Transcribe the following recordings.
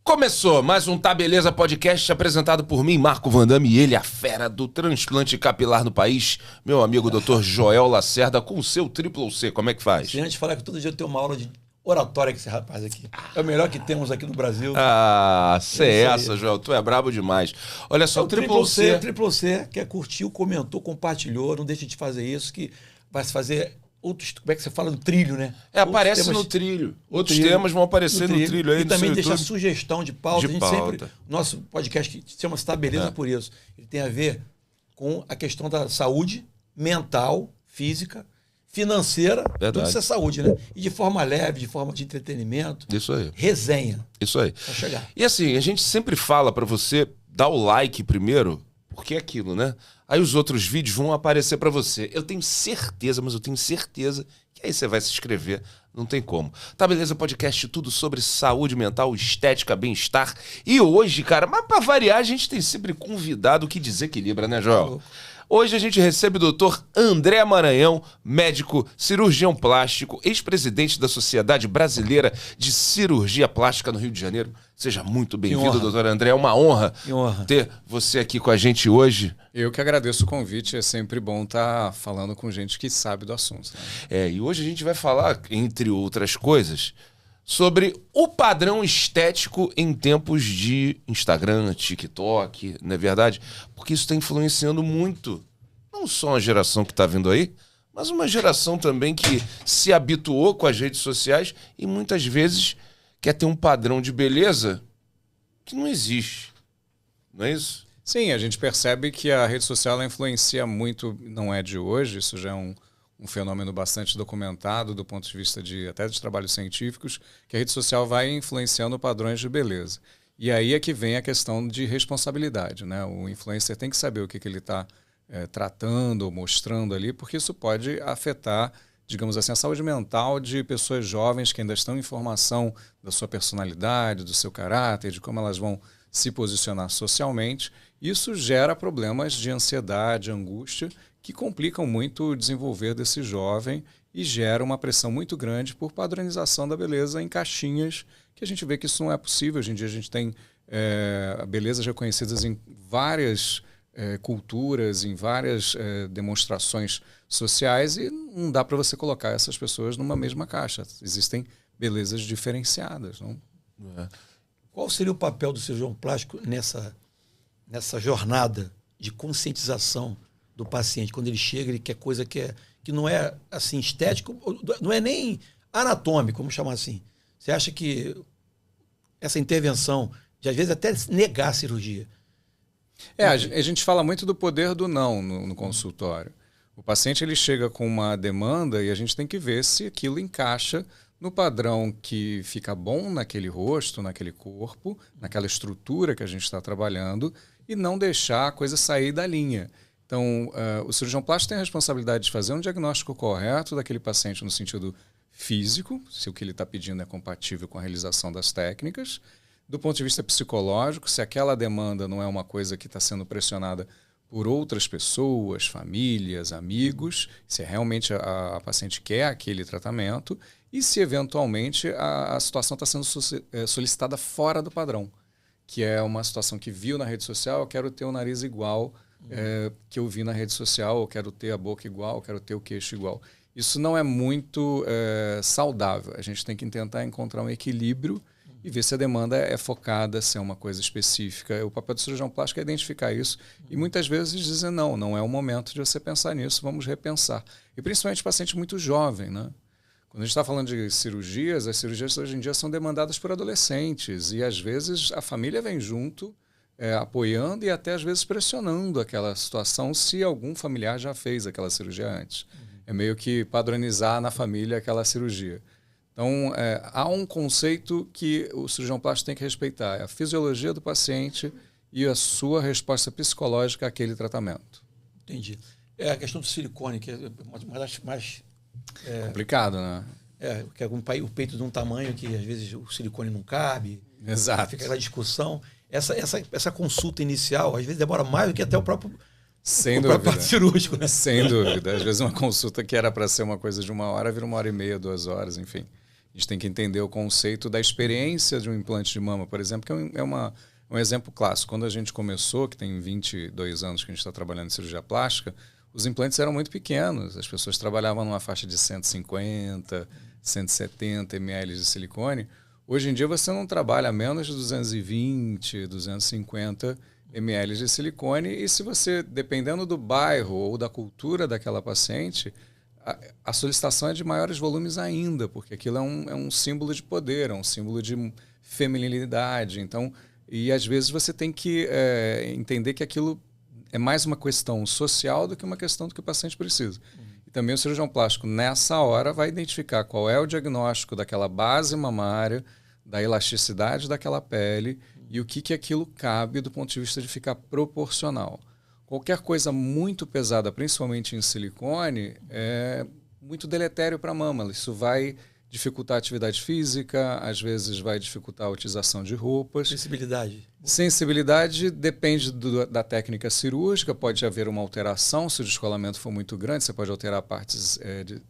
Começou mais um Tá Beleza Podcast apresentado por mim, Marco Vandame, e ele, a fera do transplante capilar no país, meu amigo Dr. Joel Lacerda, com o seu Triple C. Como é que faz? Se antes falar que todo dia eu tenho uma aula de oratória com esse rapaz aqui. É o melhor que temos aqui no Brasil. Essa, Joel. Tu é brabo demais. Olha só, o Triple C. O Triple C, que curtiu, comentou, compartilhou, não deixa de fazer isso, que vai se fazer... outros, como é que você fala? No trilho, né? Aparece temas, no trilho. Outros temas vão aparecer no trilho aí. E também deixar YouTube. Sugestão de pauta. A gente sempre. Nosso podcast que se chama Tá Beleza por isso. Ele tem a ver com a questão da saúde mental, física, financeira. Verdade. Tudo isso é saúde, né? E de forma leve, de forma de entretenimento. Isso aí. Resenha. Isso aí. Pra chegar. E assim, a gente sempre fala pra você dar o like primeiro, porque é aquilo, né? Aí os outros vídeos vão aparecer pra você. Eu tenho certeza, mas eu tenho certeza que aí você vai se inscrever. Não tem como. Tá Beleza Podcast, tudo sobre saúde mental, estética, bem-estar. E hoje, cara, mas pra variar, a gente tem sempre convidado que desequilibra, né, Joel? Hoje a gente recebe o Dr. André Maranhão, médico, cirurgião plástico, ex-presidente da Sociedade Brasileira de Cirurgia Plástica no Rio de Janeiro. Seja muito bem-vindo, doutor André. É uma honra ter você aqui com a gente hoje. Eu que agradeço o convite. É sempre bom estar falando com gente que sabe do assunto. Né? E hoje a gente vai falar, entre outras coisas, sobre o padrão estético em tempos de Instagram, TikTok, não é verdade? Porque isso está influenciando muito, não só a geração que está vindo aí, mas uma geração também que se habituou com as redes sociais e muitas vezes quer ter um padrão de beleza que não existe. Não é isso? Sim, a gente percebe que a rede social ela influencia muito, não é de hoje, isso já é um fenômeno bastante documentado do ponto de vista até de trabalhos científicos, que a rede social vai influenciando padrões de beleza. E aí é que vem a questão de responsabilidade, né? O influencer tem que saber o que ele está tratando ou mostrando ali, porque isso pode afetar, digamos assim, a saúde mental de pessoas jovens que ainda estão em formação da sua personalidade, do seu caráter, de como elas vão se posicionar socialmente. Isso gera problemas de ansiedade, angústia, que complicam muito o desenvolver desse jovem e gera uma pressão muito grande por padronização da beleza em caixinhas, que a gente vê que isso não é possível. Hoje em dia a gente tem belezas reconhecidas em várias culturas, em várias demonstrações sociais e não dá para você colocar essas pessoas numa mesma caixa. Existem belezas diferenciadas. Não? Qual seria o papel do cirurgião plástico nessa jornada de conscientização do paciente? Quando ele chega, ele quer coisa que não é assim estético, não é nem anatômico, vamos chamar assim. Você acha que essa intervenção, de às vezes até negar a cirurgia? A gente fala muito do poder do não no consultório. O paciente ele chega com uma demanda e a gente tem que ver se aquilo encaixa no padrão que fica bom naquele rosto, naquele corpo, naquela estrutura que a gente está trabalhando e não deixar a coisa sair da linha. Então, o cirurgião plástico tem a responsabilidade de fazer um diagnóstico correto daquele paciente no sentido físico, se o que ele está pedindo é compatível com a realização das técnicas. Do ponto de vista psicológico, se aquela demanda não é uma coisa que está sendo pressionada por outras pessoas, famílias, amigos, se realmente a paciente quer aquele tratamento e se eventualmente a situação está sendo solicitada fora do padrão, que é uma situação que viu na rede social, eu quero ter o nariz igual que eu vi na rede social, eu quero ter a boca igual, eu quero ter o queixo igual. Isso não é muito saudável. A gente tem que tentar encontrar um equilíbrio e ver se a demanda é focada, se é uma coisa específica. O papel do cirurgião plástico é identificar isso e muitas vezes dizer não é o momento de você pensar nisso, vamos repensar. E principalmente paciente muito jovem, né? Quando a gente está falando de cirurgias, as cirurgias hoje em dia são demandadas por adolescentes e às vezes a família vem junto, apoiando e até às vezes pressionando aquela situação se algum familiar já fez aquela cirurgia antes. É meio que padronizar na família aquela cirurgia. Então, há um conceito que o cirurgião plástico tem que respeitar, é a fisiologia do paciente e a sua resposta psicológica àquele tratamento. Entendi. A questão do silicone, que é mais complicado, né? Porque o peito de um tamanho que às vezes o silicone não cabe. Exato. Fica aquela discussão. Essa consulta inicial, às vezes, demora mais do que até o próprio próprio cirúrgico, né? Sem dúvida. Às vezes uma consulta que era para ser uma coisa de 1 hora vira 1h30, 2 horas, enfim. A gente tem que entender o conceito da experiência de um implante de mama, por exemplo, que é um exemplo clássico. Quando a gente começou, que tem 22 anos que a gente está trabalhando em cirurgia plástica, os implantes eram muito pequenos. As pessoas trabalhavam numa faixa de 150, 170 ml de silicone. Hoje em dia você não trabalha menos de 220, 250 ml de silicone. E se você, dependendo do bairro ou da cultura daquela paciente, a solicitação é de maiores volumes ainda, porque aquilo é um símbolo de poder, é um símbolo de feminilidade. Então, e às vezes você tem que entender que aquilo é mais uma questão social do que uma questão do que o paciente precisa. E também o cirurgião plástico, nessa hora, vai identificar qual é o diagnóstico daquela base mamária, da elasticidade daquela pele e o que aquilo cabe do ponto de vista de ficar proporcional. Qualquer coisa muito pesada, principalmente em silicone, é muito deletério para a mama. Isso vai dificultar a atividade física, às vezes vai dificultar a utilização de roupas. Sensibilidade. Sensibilidade depende da técnica cirúrgica, pode haver uma alteração, se o descolamento for muito grande, você pode alterar partes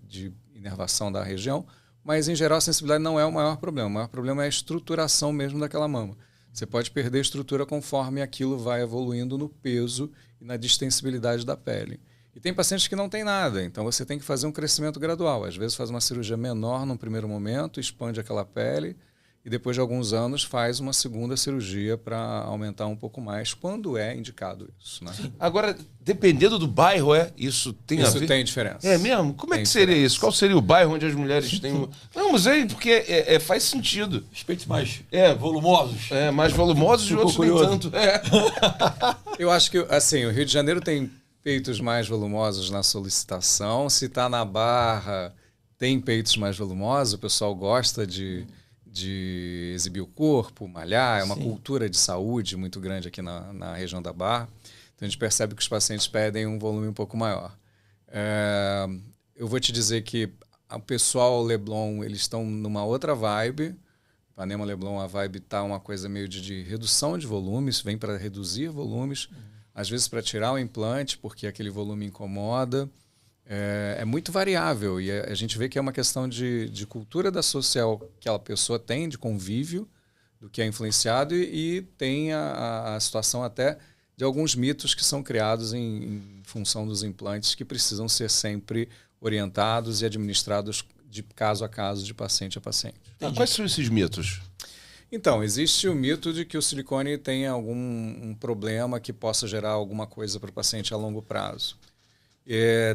de inervação da região, mas em geral a sensibilidade não é o maior problema. O maior problema é a estruturação mesmo daquela mama. Você pode perder a estrutura conforme aquilo vai evoluindo no peso e na distensibilidade da pele. E tem pacientes que não tem nada, então você tem que fazer um crescimento gradual. Às vezes faz uma cirurgia menor num primeiro momento, expande aquela pele e depois de alguns anos faz uma segunda cirurgia para aumentar um pouco mais, quando é indicado isso. Né? Agora, dependendo do bairro, isso tem a ver? Isso tem diferença. É mesmo? Como é que seria diferença. isso? Qual seria o bairro onde as mulheres têm... Não, mas porque faz sentido. Os peitos mais volumosos. Mais volumosos e outros nem tanto. Eu acho que assim, o Rio de Janeiro tem peitos mais volumosos na solicitação. Se está na Barra, tem peitos mais volumosos. O pessoal gosta de exibir o corpo, malhar. É uma cultura de saúde muito grande aqui na região da Barra. Então a gente percebe que os pacientes pedem um volume um pouco maior. Eu vou te dizer que o pessoal Leblon, eles estão numa outra vibe. Ipanema Leblon, a vibe está uma coisa meio de redução de volumes, vem para reduzir volumes. Às vezes para tirar o implante, porque aquele volume incomoda. É muito variável e a gente vê que é uma questão de cultura da social que a pessoa tem, de convívio, do que é influenciado e tem a situação até de alguns mitos que são criados em função dos implantes que precisam ser sempre orientados e administrados de caso a caso, de paciente a paciente. Quais são esses mitos? Então, existe o mito de que o silicone tem algum problema que possa gerar alguma coisa para o paciente a longo prazo.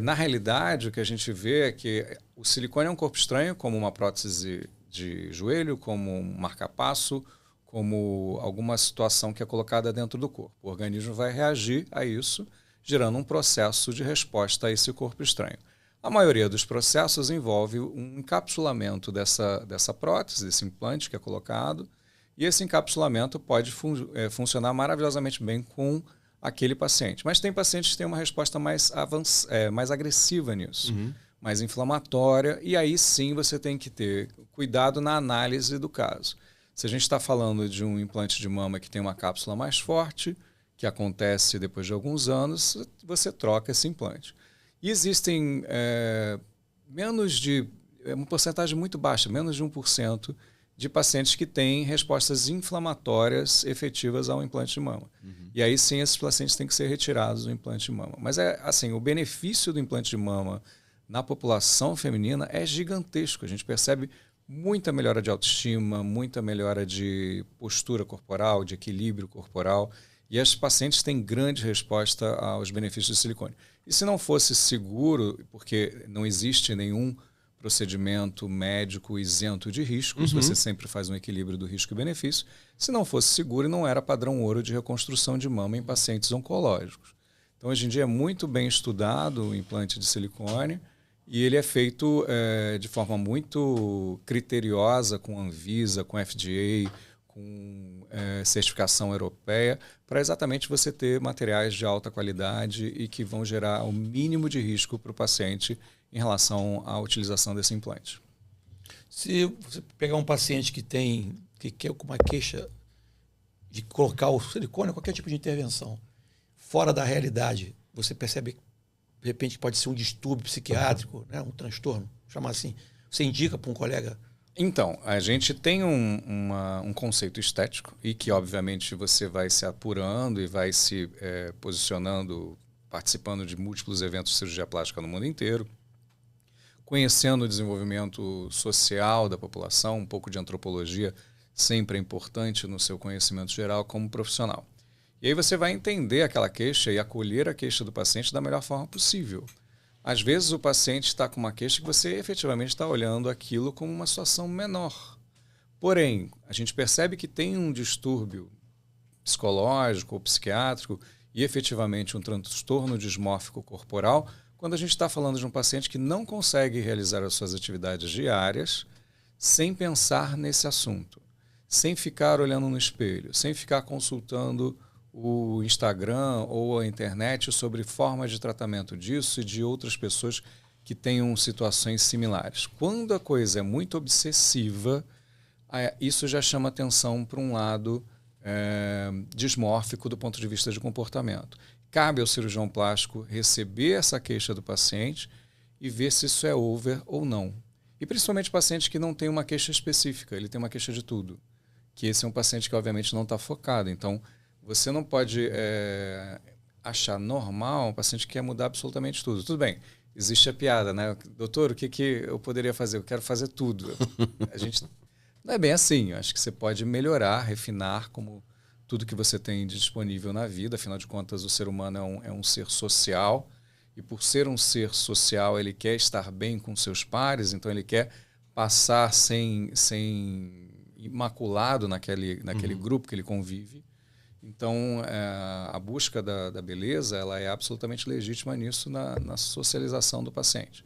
Na realidade, o que a gente vê é que o silicone é um corpo estranho, como uma prótese de joelho, como um marca-passo, como alguma situação que é colocada dentro do corpo. O organismo vai reagir a isso, gerando um processo de resposta a esse corpo estranho. A maioria dos processos envolve um encapsulamento dessa prótese, desse implante que é colocado, e esse encapsulamento pode funcionar maravilhosamente bem com aquele paciente. Mas tem pacientes que têm uma resposta mais agressiva nisso, mais inflamatória, e aí sim você tem que ter cuidado na análise do caso. Se a gente está falando de um implante de mama que tem uma cápsula mais forte, que acontece depois de alguns anos, você troca esse implante. E existem uma porcentagem muito baixa, menos de 1%, de pacientes que têm respostas inflamatórias efetivas ao implante de mama. E aí sim esses pacientes têm que ser retirados do implante de mama. Mas o benefício do implante de mama na população feminina é gigantesco. A gente percebe muita melhora de autoestima, muita melhora de postura corporal, de equilíbrio corporal. E as pacientes têm grande resposta aos benefícios do silicone. E se não fosse seguro, porque não existe nenhum procedimento médico isento de riscos, você sempre faz um equilíbrio do risco e benefício. Se não fosse seguro, não era padrão ouro de reconstrução de mama em pacientes oncológicos. Então, hoje em dia é muito bem estudado o implante de silicone e ele é feito de forma muito criteriosa com a Anvisa, com a FDA, com certificação europeia, para exatamente você ter materiais de alta qualidade e que vão gerar o mínimo de risco para o paciente em relação à utilização desse implante. Se você pegar um paciente que quer com uma queixa de colocar o silicone, qualquer tipo de intervenção, fora da realidade, você percebe, de repente, que pode ser um distúrbio psiquiátrico, né? Um transtorno, chamar assim. Você indica para um colega Então, a gente tem um conceito estético e que, obviamente, você vai se apurando e vai se posicionando, participando de múltiplos eventos de cirurgia plástica no mundo inteiro, conhecendo o desenvolvimento social da população, um pouco de antropologia sempre é importante no seu conhecimento geral como profissional. E aí você vai entender aquela queixa e acolher a queixa do paciente da melhor forma possível. Às vezes o paciente está com uma queixa que você efetivamente está olhando aquilo como uma situação menor. Porém, a gente percebe que tem um distúrbio psicológico ou psiquiátrico e efetivamente um transtorno dismórfico corporal quando a gente está falando de um paciente que não consegue realizar as suas atividades diárias sem pensar nesse assunto, sem ficar olhando no espelho, sem ficar consultando o Instagram ou a internet sobre formas de tratamento disso e de outras pessoas que tenham situações similares. Quando a coisa é muito obsessiva, isso já chama atenção para um lado dismórfico do ponto de vista de comportamento. Cabe ao cirurgião plástico receber essa queixa do paciente e ver se isso é over ou não. E principalmente paciente que não tem uma queixa específica, ele tem uma queixa de tudo. Que esse é um paciente que obviamente não está focado. Então, você não pode achar normal um paciente que quer mudar absolutamente tudo. Tudo bem, existe a piada, né? Doutor, o que eu poderia fazer? Eu quero fazer tudo. A gente não é bem assim. Eu acho que você pode melhorar, refinar como tudo que você tem disponível na vida. Afinal de contas, o ser humano é um ser social. E por ser um ser social, ele quer estar bem com seus pares. Então, ele quer passar sem imaculado naquele grupo que ele convive. Então, a busca da beleza ela é absolutamente legítima nisso na socialização do paciente.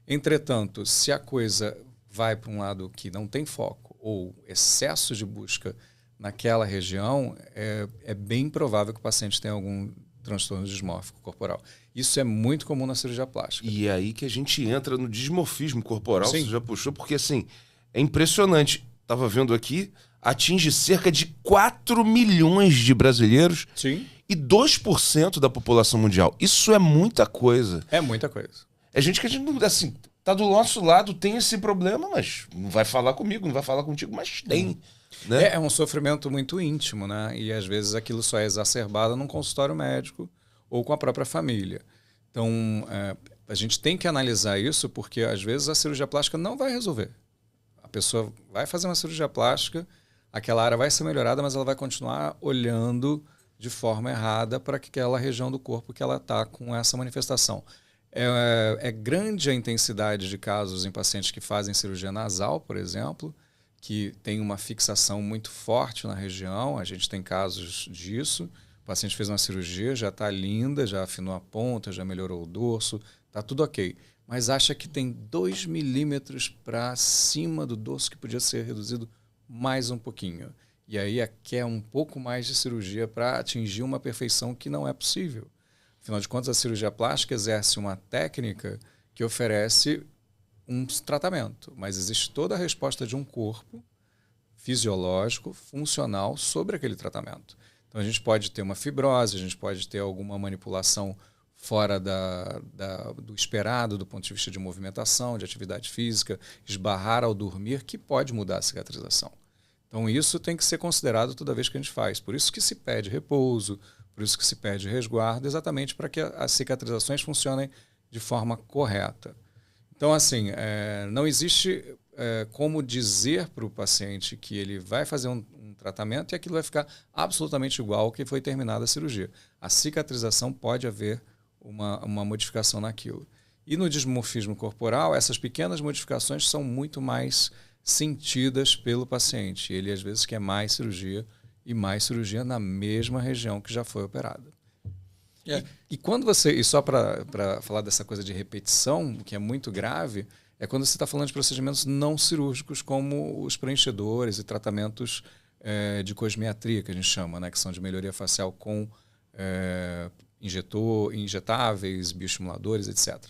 Entretanto, se a coisa vai para um lado que não tem foco ou excesso de busca naquela região, é bem provável que o paciente tenha algum transtorno dismórfico corporal. Isso é muito comum na cirurgia plástica. E é aí que a gente entra no dismorfismo corporal, Sim. você já puxou, porque assim, é impressionante. Estava vendo aqui, atinge cerca de 4 milhões de brasileiros Sim. e 2% da população mundial. Isso é muita coisa. É muita coisa. É gente que a gente não, assim, tá do nosso lado, tem esse problema, mas não vai falar comigo, não vai falar contigo, mas tem. Né? É um sofrimento muito íntimo, né? E às vezes aquilo só é exacerbado num consultório médico ou com a própria família. Então, a gente tem que analisar isso porque às vezes a cirurgia plástica não vai resolver. A pessoa vai fazer uma cirurgia plástica, aquela área vai ser melhorada, mas ela vai continuar olhando de forma errada para aquela região do corpo que ela está com essa manifestação. É grande a intensidade de casos em pacientes que fazem cirurgia nasal, por exemplo, que tem uma fixação muito forte na região. A gente tem casos disso. O paciente fez uma cirurgia, já está linda, já afinou a ponta, já melhorou o dorso, está tudo ok. Mas acha que tem 2 milímetros para cima do dorso que podia ser reduzido mais um pouquinho. E aí quer um pouco mais de cirurgia para atingir uma perfeição que não é possível. Afinal de contas, a cirurgia plástica exerce uma técnica que oferece um tratamento, mas existe toda a resposta de um corpo fisiológico, funcional sobre aquele tratamento. Então a gente pode ter uma fibrose, a gente pode ter alguma manipulação fora do esperado do ponto de vista de movimentação, de atividade física, esbarrar ao dormir, que pode mudar a cicatrização. Então isso tem que ser considerado toda vez que a gente faz. Por isso que se pede repouso, por isso que se pede resguardo, exatamente para que as cicatrizações funcionem de forma correta. Então, assim, não existe como dizer para o paciente que ele vai fazer um tratamento e aquilo vai ficar absolutamente igual ao que foi terminada a cirurgia. A cicatrização pode haver uma modificação naquilo. E no dismorfismo corporal, essas pequenas modificações são muito mais sentidas pelo paciente. Ele, às vezes, quer mais cirurgia na mesma região que já foi operada. E quando você... E só para falar dessa coisa de repetição, que é muito grave, é quando você está falando de procedimentos não cirúrgicos, como os preenchedores e tratamentos de cosmiatria, que a gente chama, né, que são de melhoria facial com injetáveis, bioestimuladores, etc.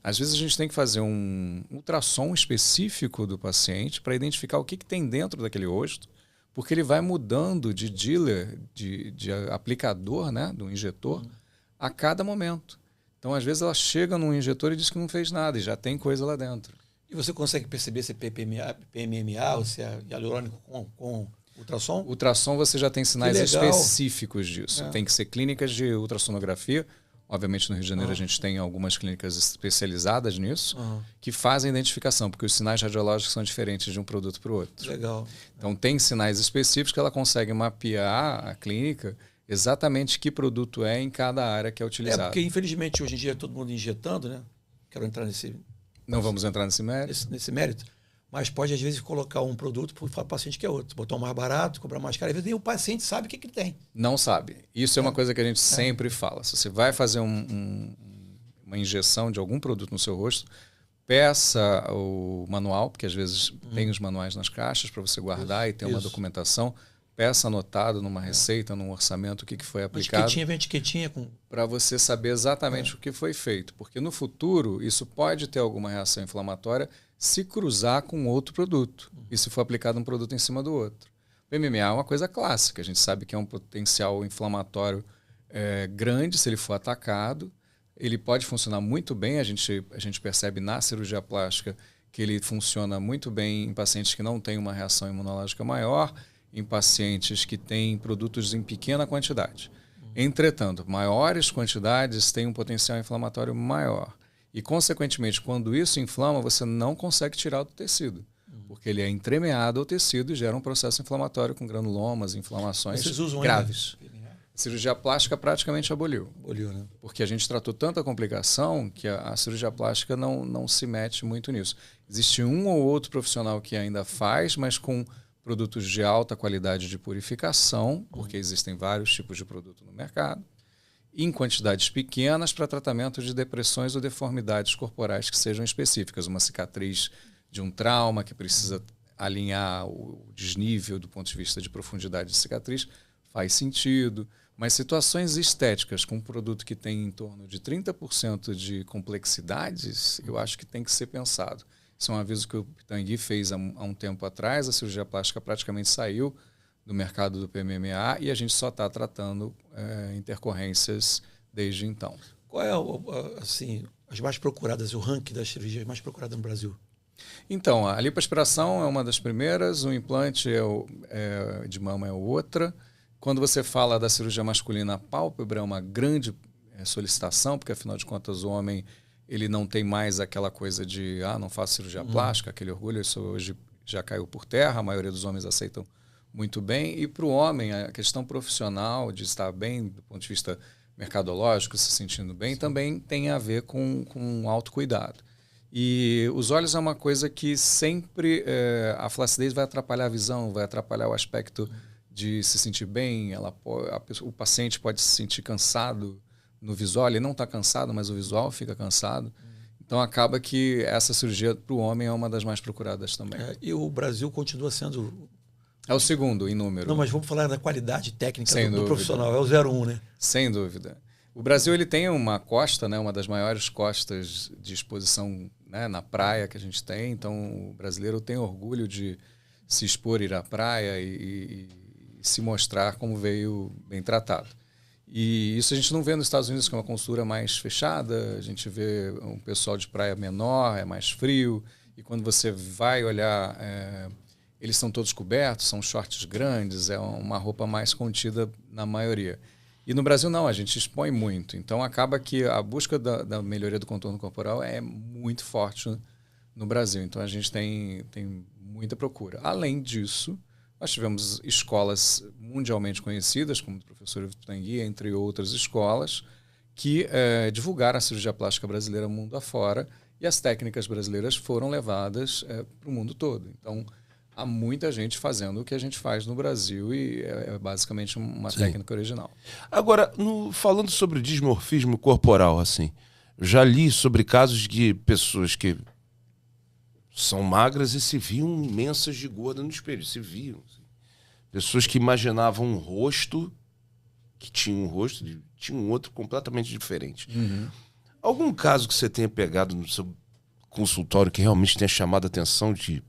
Às vezes a gente tem que fazer um ultrassom específico do paciente para identificar o que tem dentro daquele rosto, porque ele vai mudando de dealer, de aplicador, né, do injetor, a cada momento. Então, às vezes, ela chega num injetor e diz que não fez nada e já tem coisa lá dentro. E você consegue perceber se é PMMA ou se é hialurônico com ultrassom? Ultrassom você já tem sinais específicos disso. Tem que ser clínicas de ultrassonografia. Obviamente, no Rio de Janeiro, a gente tem algumas clínicas especializadas nisso, que fazem identificação, porque os sinais radiológicos são diferentes de um produto para o outro. Legal. Então, tem sinais específicos que ela consegue mapear a clínica exatamente que produto é em cada área que é utilizado. Porque, infelizmente, hoje em dia, todo mundo injetando, né? Quero entrar Não vamos entrar nesse mérito. Nesse mérito. Mas pode, às vezes, colocar um produto para o paciente que é outro. Botar um mais barato, cobrar mais caro. Às vezes, nem o paciente sabe o que ele tem. Não sabe. Isso é uma coisa que a gente sempre fala. Se você vai fazer uma injeção de algum produto no seu rosto, peça o manual, porque às vezes tem os manuais nas caixas para você guardar e ter uma documentação. Peça anotado numa receita, num orçamento, o que foi aplicado. Vem etiquetinha com... Para você saber exatamente o que foi feito. Porque no futuro, isso pode ter alguma reação inflamatória se cruzar com outro produto. E se for aplicado um produto em cima do outro. O PMMA é uma coisa clássica. A gente sabe que é um potencial inflamatório grande se ele for atacado. Ele pode funcionar muito bem. A gente percebe na cirurgia plástica que ele funciona muito bem em pacientes que não têm uma reação imunológica maior, em pacientes que têm produtos em pequena quantidade. Entretanto, maiores quantidades têm um potencial inflamatório maior. E, consequentemente, quando isso inflama, você não consegue tirar do tecido, porque ele é entremeado ao tecido e gera um processo inflamatório com granulomas, inflamações graves. A cirurgia plástica praticamente aboliu. Aboliu, né? Porque a gente tratou tanta complicação que a cirurgia plástica não se mete muito nisso. Existe um ou outro profissional que ainda faz, mas com produtos de alta qualidade de purificação, porque existem vários tipos de produto no mercado, em quantidades pequenas para tratamento de depressões ou deformidades corporais que sejam específicas. Uma cicatriz de um trauma que precisa alinhar o desnível do ponto de vista de profundidade de cicatriz, faz sentido. Mas situações estéticas com um produto que tem em torno de 30% de complexidades, eu acho que tem que ser pensado. Isso é um aviso que o Pitangui fez há um tempo atrás. A cirurgia plástica praticamente saiu do mercado do PMMA e a gente só está tratando intercorrências desde então. Qual é, assim, as mais procuradas, o ranking das cirurgias mais procuradas no Brasil? Então, a lipoaspiração é uma das primeiras, o implante de mama é outra. Quando você fala da cirurgia masculina, a pálpebra é uma grande solicitação, porque, afinal de contas, o homem ele não tem mais aquela coisa de não faço cirurgia plástica, aquele orgulho, isso hoje já caiu por terra, a maioria dos homens aceitam muito bem. E para o homem, a questão profissional, de estar bem do ponto de vista mercadológico, se sentindo bem, também tem a ver com autocuidado. E os olhos é uma coisa que sempre a flacidez vai atrapalhar a visão, vai atrapalhar o aspecto de se sentir bem. O paciente pode se sentir cansado no visual, ele não está cansado, mas o visual fica cansado. Então acaba que essa cirurgia para o homem é uma das mais procuradas também. E o Brasil continua sendo... É o segundo em número. Não, mas vamos falar da qualidade técnica do dúvida. profissional, é o 01, né? Sem dúvida. O Brasil ele tem uma costa, né, uma das maiores costas de exposição, né, na praia que a gente tem. Então o brasileiro tem orgulho de se expor, ir à praia e se mostrar como veio bem tratado. E isso a gente não vê nos Estados Unidos, que é uma cultura mais fechada. A gente vê um pessoal de praia menor, é mais frio. E quando você vai olhar, eles são todos cobertos, são shorts grandes, é uma roupa mais contida na maioria. E no Brasil não, a gente expõe muito. Então acaba que a busca da melhoria do contorno corporal é muito forte no Brasil. Então a gente tem muita procura. Além disso, nós tivemos escolas mundialmente conhecidas, como o professor Pitangui, entre outras escolas, que divulgaram a cirurgia plástica brasileira mundo afora, e as técnicas brasileiras foram levadas para o mundo todo. Então, há muita gente fazendo o que a gente faz no Brasil e é basicamente uma técnica original. Agora, falando sobre dismorfismo corporal, assim, já li sobre casos de pessoas que são magras e se viam imensas de gorda no espelho, se viam. Assim. Pessoas que imaginavam um rosto, que tinha um rosto, tinha um outro completamente diferente. Uhum. Algum caso que você tenha pegado no seu consultório que realmente tenha chamado a atenção de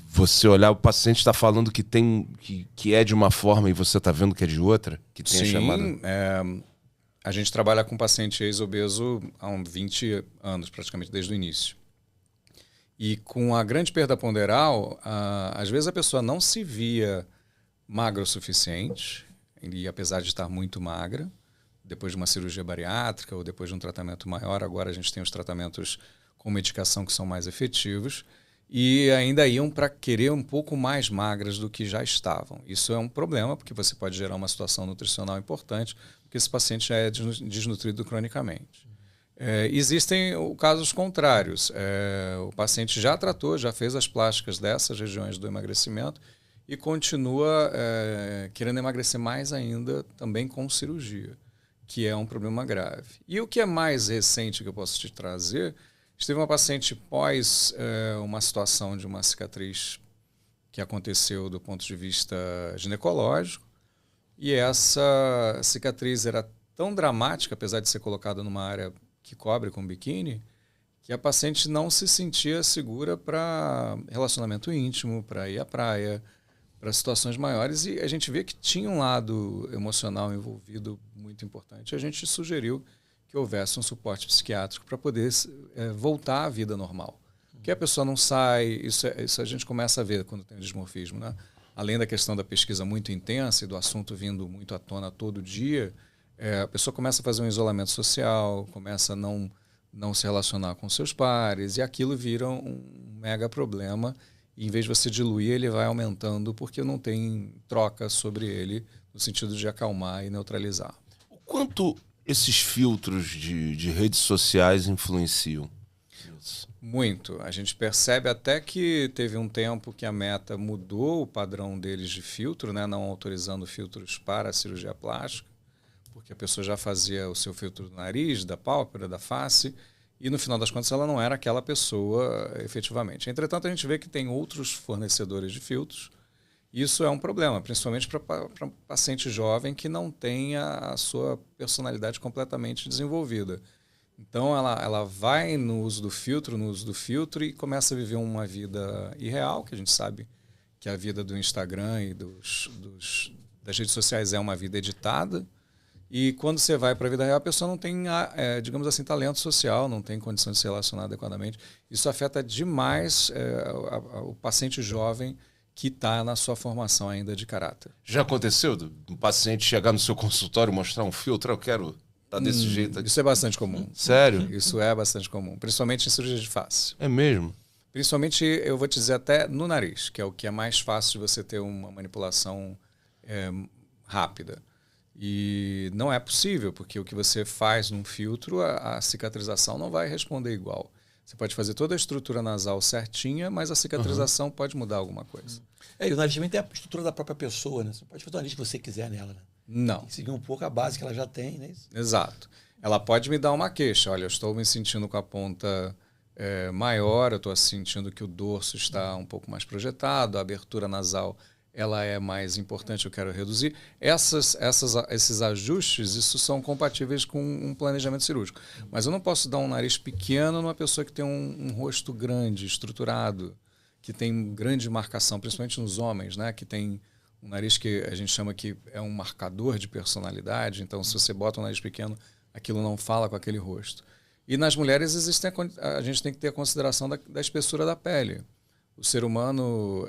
você olhar, o paciente está falando que é de uma forma e você está vendo que é de outra? Que tenha chamado? A gente trabalha com paciente ex-obeso há 20 anos, praticamente, desde o início. E com a grande perda ponderal, às vezes a pessoa não se via magra o suficiente, e apesar de estar muito magra, depois de uma cirurgia bariátrica ou depois de um tratamento maior, agora a gente tem os tratamentos com medicação que são mais efetivos, e ainda iam para querer um pouco mais magras do que já estavam. Isso é um problema, porque você pode gerar uma situação nutricional importante, porque esse paciente já é desnutrido cronicamente. Existem casos contrários. O paciente já tratou, já fez as plásticas dessas regiões do emagrecimento e continua querendo emagrecer mais ainda, também com cirurgia, que é um problema grave. E o que é mais recente que eu posso te trazer, teve uma paciente pós uma situação de uma cicatriz que aconteceu do ponto de vista ginecológico, e essa cicatriz era tão dramática, apesar de ser colocada numa área que cobre com biquíni, que a paciente não se sentia segura para relacionamento íntimo, para ir à praia, para situações maiores, e a gente vê que tinha um lado emocional envolvido muito importante. A gente sugeriu que houvesse um suporte psiquiátrico para poder voltar à vida normal. Porque a pessoa não sai, isso a gente começa a ver quando tem o dismorfismo, né? Além da questão da pesquisa muito intensa e do assunto vindo muito à tona todo dia, a pessoa começa a fazer um isolamento social, começa a não se relacionar com seus pares, e aquilo vira um mega problema, e em vez de você diluir, ele vai aumentando porque não tem troca sobre ele, no sentido de acalmar e neutralizar. O quanto esses filtros de redes sociais influenciam? Muito. A gente percebe até que teve um tempo que a Meta mudou o padrão deles de filtro, né? Não autorizando filtros para a cirurgia plástica, porque a pessoa já fazia o seu filtro do nariz, da pálpebra, da face, e no final das contas ela não era aquela pessoa efetivamente. Entretanto, a gente vê que tem outros fornecedores de filtros. Isso é um problema, principalmente para paciente jovem que não tem a sua personalidade completamente desenvolvida. Então, ela vai no uso do filtro e começa a viver uma vida irreal, que a gente sabe que a vida do Instagram e das redes sociais é uma vida editada. E quando você vai para a vida real, a pessoa não tem, digamos assim, talento social, não tem condição de se relacionar adequadamente. Isso afeta demais o paciente jovem que está na sua formação ainda de caráter. Já aconteceu um paciente chegar no seu consultório e mostrar um filtro? Eu quero estar desse jeito aqui. Isso é bastante comum. Sério? Isso é bastante comum, principalmente em cirurgia de face. É mesmo? Principalmente, eu vou te dizer, até no nariz, que é o que é mais fácil de você ter uma manipulação rápida. E não é possível, porque o que você faz num filtro, a cicatrização não vai responder igual. Você pode fazer toda a estrutura nasal certinha, mas a cicatrização pode mudar alguma coisa. E o nariz também tem a estrutura da própria pessoa, né? Você pode fazer o nariz que você quiser nela, né? Não. Tem que seguir um pouco a base que ela já tem, né? Exato. Ela pode me dar uma queixa. Olha, eu estou me sentindo com a ponta maior, eu estou sentindo que o dorso está um pouco mais projetado, a abertura nasal ela é mais importante, eu quero reduzir. Esses ajustes, isso são compatíveis com um planejamento cirúrgico. Mas eu não posso dar um nariz pequeno numa pessoa que tem um rosto grande, estruturado, que tem grande marcação, principalmente nos homens, né? Que tem um nariz que a gente chama que é um marcador de personalidade. Então, se você bota um nariz pequeno, aquilo não fala com aquele rosto. E nas mulheres a gente tem que ter a consideração da espessura da pele. O ser humano,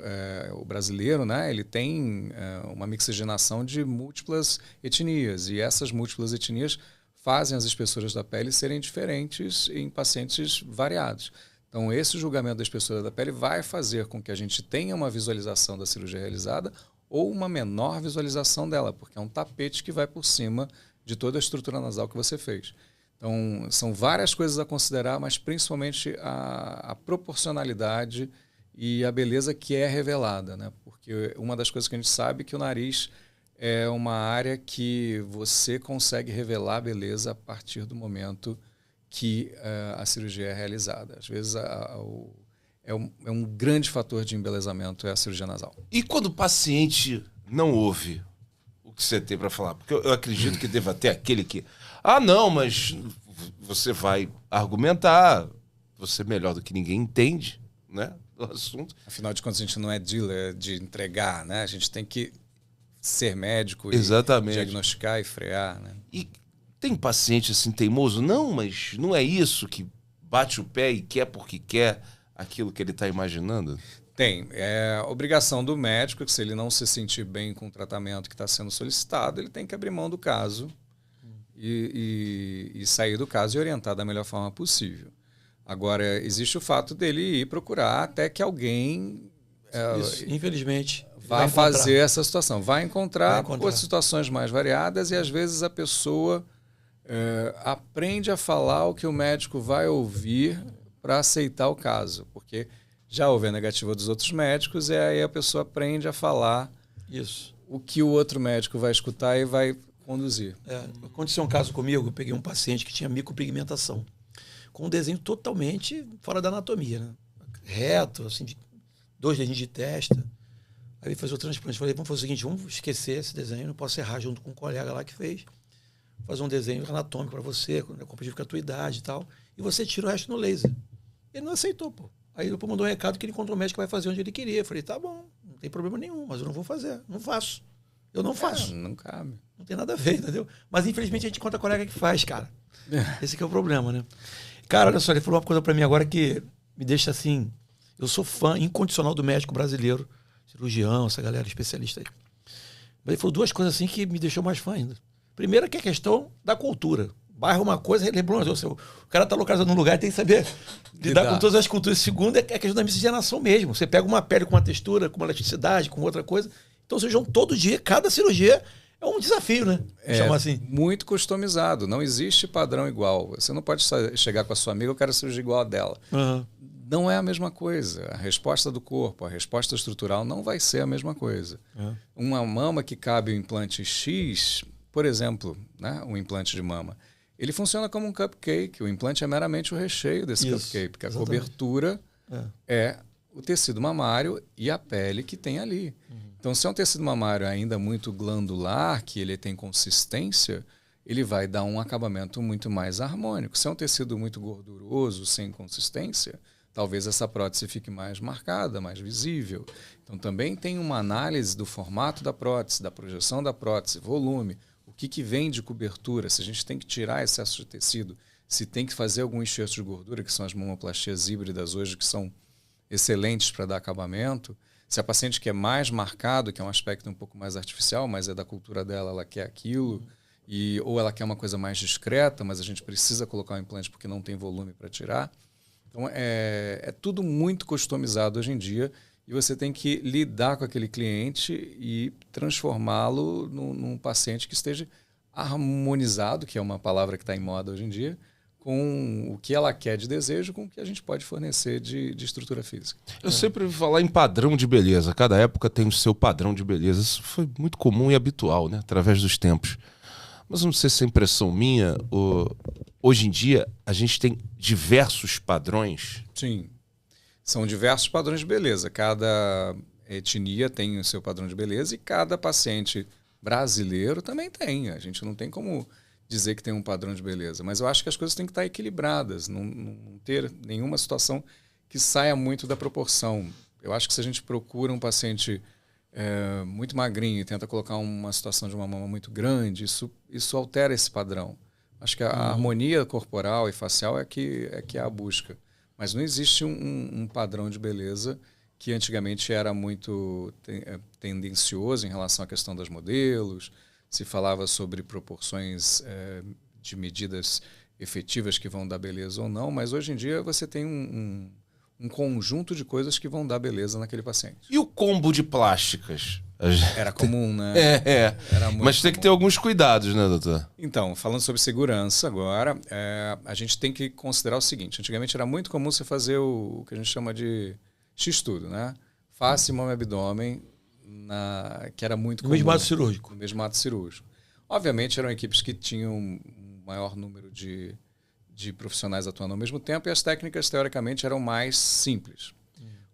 o brasileiro, né, ele tem uma mixigenação de múltiplas etnias, e essas múltiplas etnias fazem as espessuras da pele serem diferentes em pacientes variados. Então, esse julgamento da espessura da pele vai fazer com que a gente tenha uma visualização da cirurgia realizada ou uma menor visualização dela, porque é um tapete que vai por cima de toda a estrutura nasal que você fez. Então, são várias coisas a considerar, mas principalmente a proporcionalidade e a beleza que é revelada, né? Porque uma das coisas que a gente sabe é que o nariz é uma área que você consegue revelar a beleza a partir do momento que a cirurgia é realizada. Às vezes é um grande fator de embelezamento a cirurgia nasal. E quando o paciente não ouve o que você tem para falar? Porque eu acredito que deva ter aquele que... não, mas você vai argumentar, você melhor do que ninguém entende, né? Do assunto. Afinal de contas, a gente não é dealer de entregar, né? A gente tem que ser médico Exatamente. E diagnosticar e frear, né? E tem paciente assim teimoso? Não, mas não é isso, que bate o pé e quer porque quer, aquilo que ele está imaginando? Tem. É obrigação do médico que, se ele não se sentir bem com o tratamento que está sendo solicitado, ele tem que abrir mão do caso e sair do caso e orientar da melhor forma possível. Agora, existe o fato dele ir procurar até que alguém Isso, infelizmente, vai fazer essa situação. Vai encontrar por situações mais variadas e, às vezes, a pessoa aprende a falar o que o médico vai ouvir para aceitar o caso, porque já houve a negativa dos outros médicos e aí a pessoa aprende a falar o que o outro médico vai escutar e vai conduzir. Aconteceu um caso comigo, eu peguei um paciente que tinha micropigmentação, com um desenho totalmente fora da anatomia, né? Reto, assim, 2 dedinhos de testa. Aí ele fez o transplante. Falei, vamos fazer o seguinte, vamos esquecer esse desenho, não posso errar junto com um colega lá que fez. Fazer um desenho anatômico para você, compatível com a tua idade e tal, e você tira o resto no laser. Ele não aceitou, pô. Aí ele mandou um recado que ele encontrou um médico que vai fazer onde ele queria. Eu falei, tá bom, não tem problema nenhum, mas eu não vou fazer, não faço. Eu não faço. Não cabe. Não tem nada a ver, entendeu? Mas infelizmente a gente encontra colega que faz, cara. Esse que é o problema, né? Cara, olha só, ele falou uma coisa pra mim agora que me deixa assim... Eu sou fã incondicional do médico brasileiro, cirurgião, essa galera especialista aí. Mas ele falou 2 coisas assim que me deixou mais fã ainda. Primeiro que é a questão da cultura. Bairro é uma coisa, lembrou, o cara tá localizado num lugar e tem que saber lidar com todas as culturas. Segundo é a questão da miscigenação mesmo. Você pega uma pele com uma textura, com uma elasticidade, com outra coisa. Então, cirurgião, todo dia, cada cirurgia é um desafio, né? Chamar assim. Muito customizado. Não existe padrão igual. Você não pode chegar com a sua amiga, eu quero cirurgia igual a dela. Uhum. Não é a mesma coisa. A resposta do corpo, a resposta estrutural não vai ser a mesma coisa. Uhum. Uma mama que cabe o implante X, por exemplo, né, um implante de mama, ele funciona como um cupcake. O implante é meramente o recheio desse cupcake, porque a cobertura é o tecido mamário e a pele que tem ali. Então, se é um tecido mamário ainda muito glandular, que ele tem consistência, ele vai dar um acabamento muito mais harmônico. Se é um tecido muito gorduroso, sem consistência, talvez essa prótese fique mais marcada, mais visível. Então, também tem uma análise do formato da prótese, da projeção da prótese, volume, o que vem de cobertura, se a gente tem que tirar excesso de tecido, se tem que fazer algum enxerto de gordura, que são as mamoplastias híbridas hoje, que são excelentes para dar acabamento. Se a paciente quer mais marcado, que é um aspecto um pouco mais artificial, mas é da cultura dela, ela quer aquilo, ou ela quer uma coisa mais discreta, mas a gente precisa colocar o implante porque não tem volume para tirar. Então, é tudo muito customizado hoje em dia e você tem que lidar com aquele cliente e transformá-lo num paciente que esteja harmonizado, que é uma palavra que está em moda hoje em dia, com o que ela quer de desejo, com o que a gente pode fornecer de estrutura física. Eu sempre ouvi falar em padrão de beleza. Cada época tem o seu padrão de beleza. Isso foi muito comum e habitual, né? Através dos tempos. Mas não sei se é impressão minha, hoje em dia a gente tem diversos padrões. Sim, são diversos padrões de beleza. Cada etnia tem o seu padrão de beleza e cada paciente brasileiro também tem. A gente não tem como dizer que tem um padrão de beleza, mas eu acho que as coisas têm que estar equilibradas, não ter nenhuma situação que saia muito da proporção. Eu acho que se a gente procura um paciente muito magrinho e tenta colocar uma situação de uma mama muito grande, isso altera esse padrão. Acho que a harmonia corporal e facial é que é a busca. Mas não existe um padrão de beleza que antigamente era muito tendencioso em relação à questão dos modelos, se falava sobre proporções de medidas efetivas que vão dar beleza ou não, mas hoje em dia você tem um conjunto de coisas que vão dar beleza naquele paciente. E o combo de plásticas? Era comum, né? Era muito Mas tem que ter alguns cuidados, né, doutor? Então, falando sobre segurança agora, a gente tem que considerar o seguinte. Antigamente era muito comum você fazer o que a gente chama de X-tudo, né? Face, mama e abdômen, que era muito comum. No mesmo ato cirúrgico. No mesmo ato cirúrgico. Obviamente eram equipes que tinham um maior número de profissionais atuando ao mesmo tempo e as técnicas, teoricamente, eram mais simples.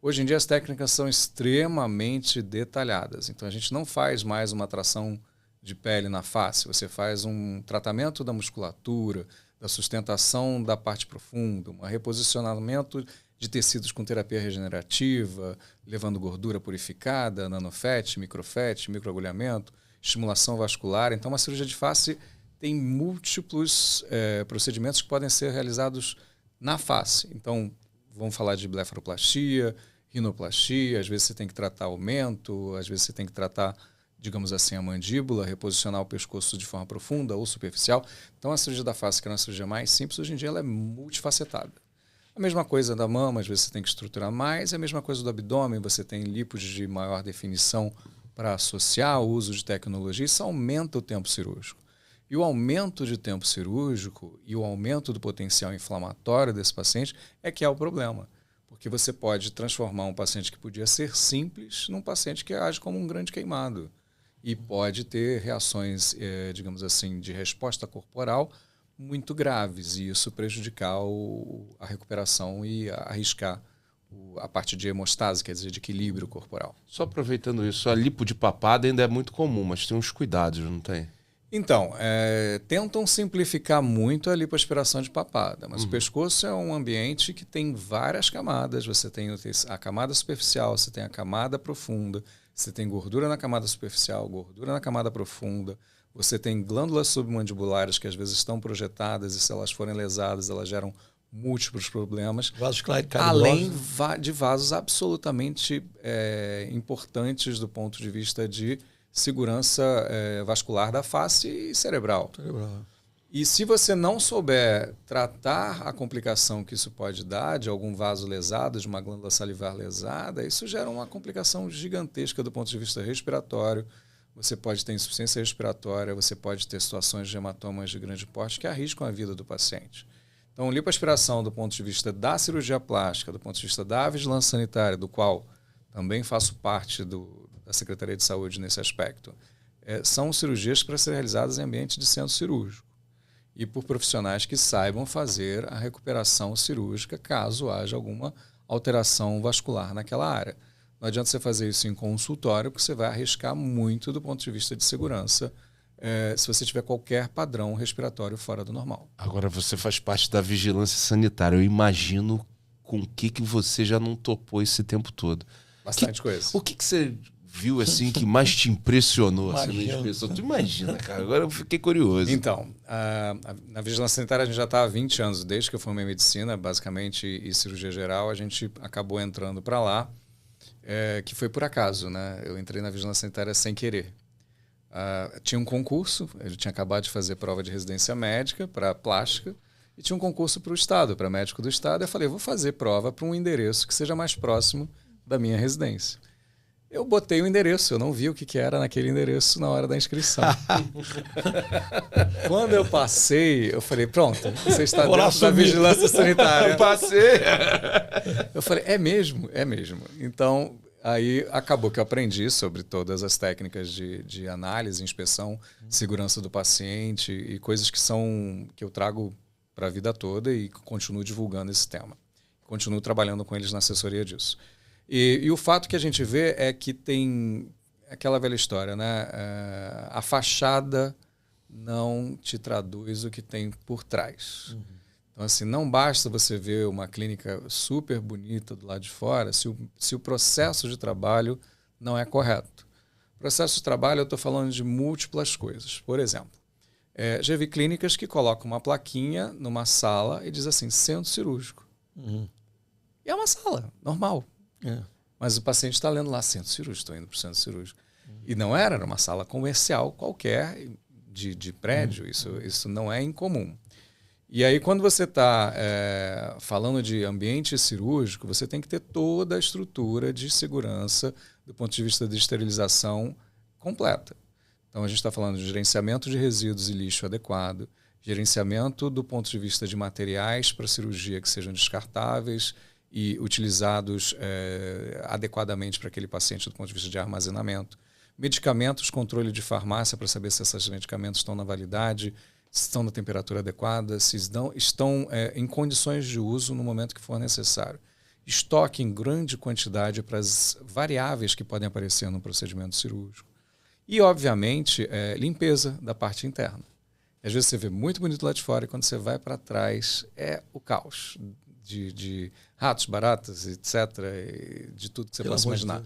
Hoje em dia as técnicas são extremamente detalhadas. Então a gente não faz mais uma tração de pele na face. Você faz um tratamento da musculatura, da sustentação da parte profunda, um reposicionamento de tecidos com terapia regenerativa, levando gordura purificada, nanofete, microagulhamento, estimulação vascular. Então, uma cirurgia de face tem múltiplos procedimentos que podem ser realizados na face. Então, vamos falar de blefaroplastia, rinoplastia, às vezes você tem que tratar aumento, às vezes você tem que tratar, digamos assim, a mandíbula, reposicionar o pescoço de forma profunda ou superficial. Então, a cirurgia da face, que é uma cirurgia mais simples, hoje em dia ela é multifacetada. A mesma coisa da mama, às vezes você tem que estruturar mais, a mesma coisa do abdômen, você tem lipos de maior definição para associar o uso de tecnologia, isso aumenta o tempo cirúrgico. E o aumento de tempo cirúrgico e o aumento do potencial inflamatório desse paciente é que é o problema. Porque você pode transformar um paciente que podia ser simples num paciente que age como um grande queimado. E pode ter reações, digamos assim, de resposta corporal muito graves. E isso prejudicar a recuperação e arriscar a parte de hemostase, quer dizer, de equilíbrio corporal. Só aproveitando isso, a lipo de papada ainda é muito comum, mas tem uns cuidados, não tem? Então, tentam simplificar muito a lipoaspiração de papada, mas o pescoço é um ambiente que tem várias camadas. Você tem a camada superficial, você tem a camada profunda, você tem gordura na camada superficial, gordura na camada profunda, você tem glândulas submandibulares que às vezes estão projetadas e se elas forem lesadas, elas geram múltiplos problemas, Vasos além de vasos absolutamente importantes do ponto de vista de segurança vascular da face e cerebral. E se você não souber tratar a complicação que isso pode dar de algum vaso lesado, de uma glândula salivar lesada, isso gera uma complicação gigantesca do ponto de vista respiratório. Você pode ter insuficiência respiratória, você pode ter situações de hematomas de grande porte que arriscam a vida do paciente. Então, lipoaspiração do ponto de vista da cirurgia plástica, do ponto de vista da vigilância sanitária, do qual também faço parte da Secretaria de Saúde nesse aspecto, são cirurgias para ser realizadas em ambiente de centro cirúrgico e por profissionais que saibam fazer a recuperação cirúrgica caso haja alguma alteração vascular naquela área. Não adianta você fazer isso em consultório, porque você vai arriscar muito do ponto de vista de segurança se você tiver qualquer padrão respiratório fora do normal. Agora, você faz parte da vigilância sanitária. Eu imagino com o que você já não topou esse tempo todo. Bastante coisa. O que você viu assim que mais te impressionou? Tu imagina, cara. Agora eu fiquei curioso. Então, na vigilância sanitária a gente já está há 20 anos, desde que eu formei medicina, basicamente, e cirurgia geral, a gente acabou entrando para lá, que foi por acaso, né? Eu entrei na vigilância sanitária sem querer. Tinha um concurso, ele tinha acabado de fazer prova de residência médica para plástica, e tinha um concurso para o Estado, para médico do Estado. Eu falei, vou fazer prova para um endereço que seja mais próximo da minha residência. Eu botei o endereço, eu não vi o que era naquele endereço na hora da inscrição. Quando eu passei, eu falei, pronto, você está dentro da vigilância sanitária. Eu passei! Eu falei, é mesmo? É mesmo. Então, aí acabou que eu aprendi sobre todas as técnicas de análise, inspeção, segurança do paciente e coisas que eu trago para a vida toda e continuo divulgando esse tema. Continuo trabalhando com eles na assessoria disso. E o fato que a gente vê é que tem aquela velha história, né? A fachada não te traduz o que tem por trás. Então, assim, não basta você ver uma clínica super bonita do lado de fora se o processo de trabalho não é correto. Processo de trabalho, eu estou falando de múltiplas coisas. Por exemplo, já vi clínicas que colocam uma plaquinha numa sala e diz assim, centro cirúrgico. E é uma sala, normal. Mas o paciente está lendo lá centro cirúrgico, estou indo para o centro cirúrgico. E não era uma sala comercial qualquer de prédio, isso não é incomum. E aí quando você está falando de ambiente cirúrgico, você tem que ter toda a estrutura de segurança do ponto de vista de esterilização completa. Então a gente está falando de gerenciamento de resíduos e lixo adequado, gerenciamento do ponto de vista de materiais para cirurgia que sejam descartáveis, e utilizados adequadamente para aquele paciente do ponto de vista de armazenamento. Medicamentos, controle de farmácia para saber se esses medicamentos estão na validade, se estão na temperatura adequada, se estão em condições de uso no momento que for necessário. Estoque em grande quantidade para as variáveis que podem aparecer no procedimento cirúrgico. E, obviamente, limpeza da parte interna. Às vezes você vê muito bonito lá de fora e quando você vai para trás é o caos. De ratos, baratas, etc., de tudo que você possa imaginar.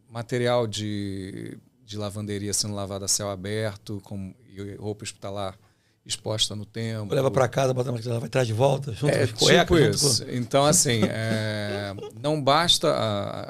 Material de lavanderia sendo lavado a céu aberto, e roupa hospitalar exposta no tempo. Leva para casa, bota na ela vai traz de volta, junto com cueca, tipo isso. Então, assim, não basta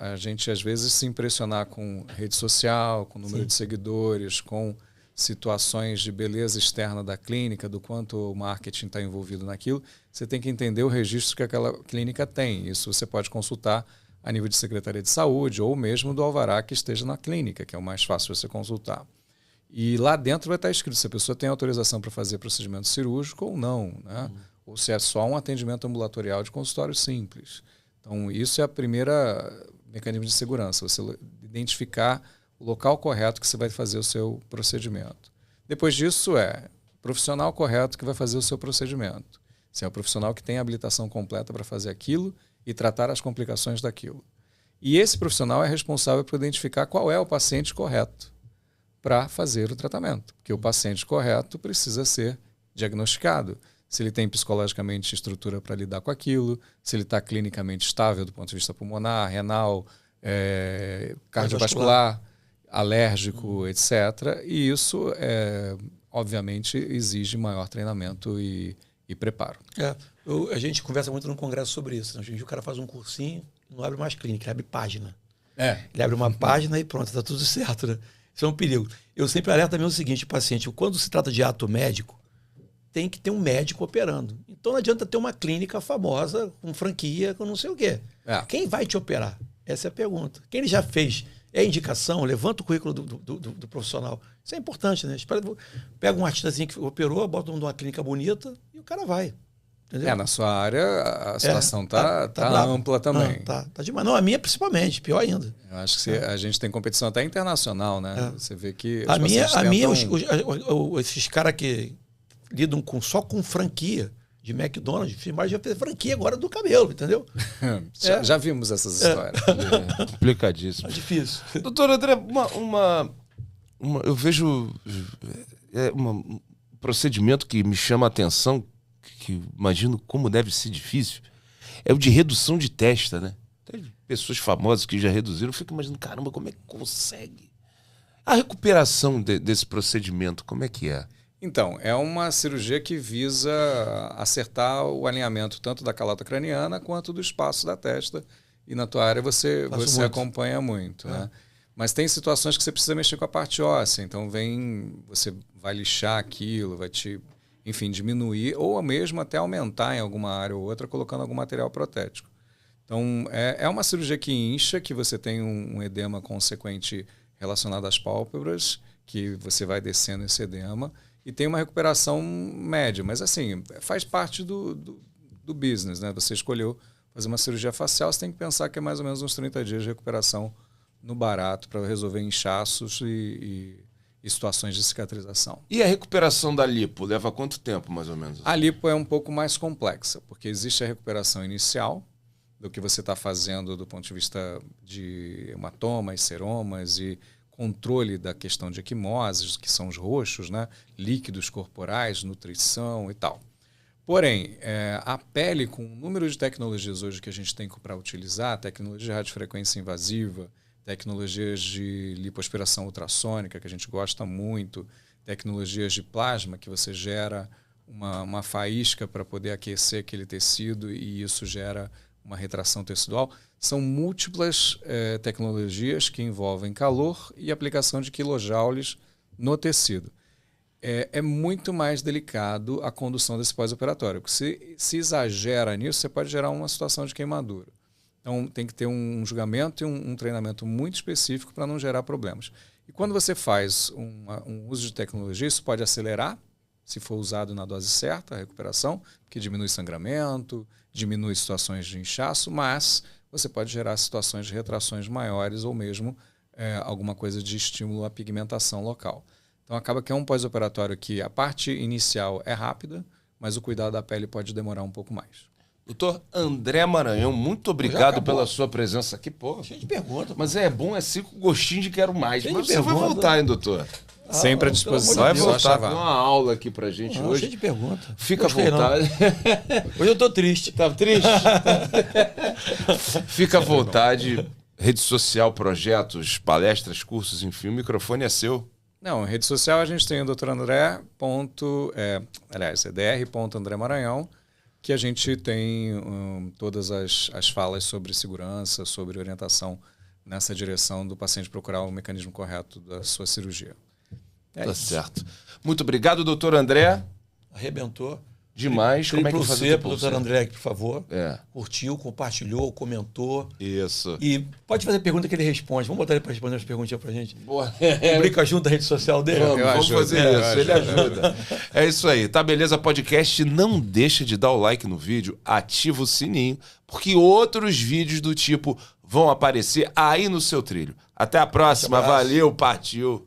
a gente, às vezes, se impressionar com rede social, com número de seguidores, com situações de beleza externa da clínica, do quanto o marketing está envolvido naquilo. Você tem que entender o registro que aquela clínica tem. Isso você pode consultar a nível de Secretaria de Saúde ou mesmo do alvará que esteja na clínica, que é o mais fácil você consultar. E lá dentro vai estar escrito se a pessoa tem autorização para fazer procedimento cirúrgico ou não, né? Ou se é só um atendimento ambulatorial de consultório simples. Então, isso é a primeira mecanismo de segurança, você identificar o local correto que você vai fazer o seu procedimento. Depois disso o profissional correto que vai fazer o seu procedimento. Se é o profissional que tem a habilitação completa para fazer aquilo e tratar as complicações daquilo. E esse profissional é responsável por identificar qual é o paciente correto para fazer o tratamento. Porque o paciente correto precisa ser diagnosticado. Se ele tem psicologicamente estrutura para lidar com aquilo, se ele está clinicamente estável do ponto de vista pulmonar, renal, cardiovascular, alérgico, etc. E isso, obviamente, exige maior treinamento e preparo. A gente conversa muito no congresso sobre isso. Né? Hoje em dia o cara faz um cursinho, não abre mais clínica, ele abre página. Ele abre uma página e pronto, está tudo certo, né? Isso é um perigo. Eu sempre alerto também o seguinte, paciente, quando se trata de ato médico, tem que ter um médico operando. Então não adianta ter uma clínica famosa, com franquia, com não sei o quê. Quem vai te operar? Essa é a pergunta. Quem ele já fez? É indicação? Levanta o currículo do profissional. Isso é importante, né? Pega um artistazinho que operou, bota numa clínica bonita e o cara vai. Entendeu? Na sua área a situação tá ampla também. Tá demais. Não, a minha principalmente, pior ainda. Eu acho que a gente tem competição até internacional, né? Você vê que esses caras que lidam só com franquia de McDonald's, mais já fez franquia agora do cabelo, entendeu? Já vimos essas histórias. Complicadíssimo. É difícil. Doutor André, eu vejo um procedimento que me chama a atenção, que imagino como deve ser difícil, é o de redução de testa, né? Tem pessoas famosas que já reduziram, eu fico imaginando, caramba, como é que consegue? A recuperação desse procedimento, como é que é? Então, é uma cirurgia que visa acertar o alinhamento tanto da calota craniana quanto do espaço da testa. E na tua área você acompanha muito, né? Mas tem situações que você precisa mexer com a parte óssea. Então você vai lixar aquilo, vai diminuir ou mesmo até aumentar em alguma área ou outra colocando algum material protético. Então, é uma cirurgia que incha, que você tem um edema consequente relacionado às pálpebras, que você vai descendo esse edema. E tem uma recuperação média, mas assim, faz parte do business, né? Você escolheu fazer uma cirurgia facial, você tem que pensar que é mais ou menos uns 30 dias de recuperação no barato para resolver inchaços e situações de cicatrização. E a recuperação da lipo leva quanto tempo, mais ou menos? A lipo é um pouco mais complexa, porque existe a recuperação inicial do que você está fazendo do ponto de vista de hematomas, seromas e controle da questão de equimoses, que são os roxos, né? Líquidos corporais, nutrição e tal. Porém, a pele, com o número de tecnologias hoje que a gente tem para utilizar, tecnologia de radiofrequência invasiva, tecnologias de lipoaspiração ultrassônica, que a gente gosta muito, tecnologias de plasma, que você gera uma faísca para poder aquecer aquele tecido e isso gera uma retração tecidual. São múltiplas tecnologias que envolvem calor e aplicação de quilojoules no tecido. É muito mais delicado a condução desse pós-operatório, porque se exagera nisso, você pode gerar uma situação de queimadura. Então, tem que ter um julgamento e um treinamento muito específico para não gerar problemas. E quando você faz um uso de tecnologia, isso pode acelerar, se for usado na dose certa, a recuperação, porque diminui sangramento, diminui situações de inchaço, mas você pode gerar situações de retrações maiores ou mesmo alguma coisa de estímulo à pigmentação local. Então acaba que é um pós-operatório que a parte inicial é rápida, mas o cuidado da pele pode demorar um pouco mais. Doutor André Maranhão, muito obrigado pela sua presença aqui. Pô, cheio de perguntas. Mas é bom, assim, com gostinho de quero mais. Mas você vai voltar, hein, doutor? Sempre à disposição. Vai voltar com uma aula aqui pra gente hoje. Cheio de perguntas. Fica à vontade. Hoje eu tô triste. Tá triste? Fica à vontade. Rede social, projetos, palestras, cursos, enfim, o microfone é seu. Não, em rede social a gente tem o Dr. André. Aliás, é dr.andré Maranhão, que a gente tem todas as falas sobre segurança, sobre orientação nessa direção do paciente procurar o mecanismo correto da sua cirurgia. Tá certo. Muito obrigado, doutor André. Arrebentou. Demais. Como é que Triple faz C o pro triple Dr. C? André aqui, por favor. É. Curtiu, compartilhou, comentou. Isso. E pode fazer pergunta que ele responde. Vamos botar ele para responder umas perguntinhas pra gente. Boa. Publica junto a rede social dele. Vamos fazer isso, ele ajuda. É isso aí, tá beleza? Podcast, não deixa de dar o like no vídeo, ativa o sininho, porque outros vídeos do tipo vão aparecer aí no seu trilho. Até a próxima, valeu, partiu!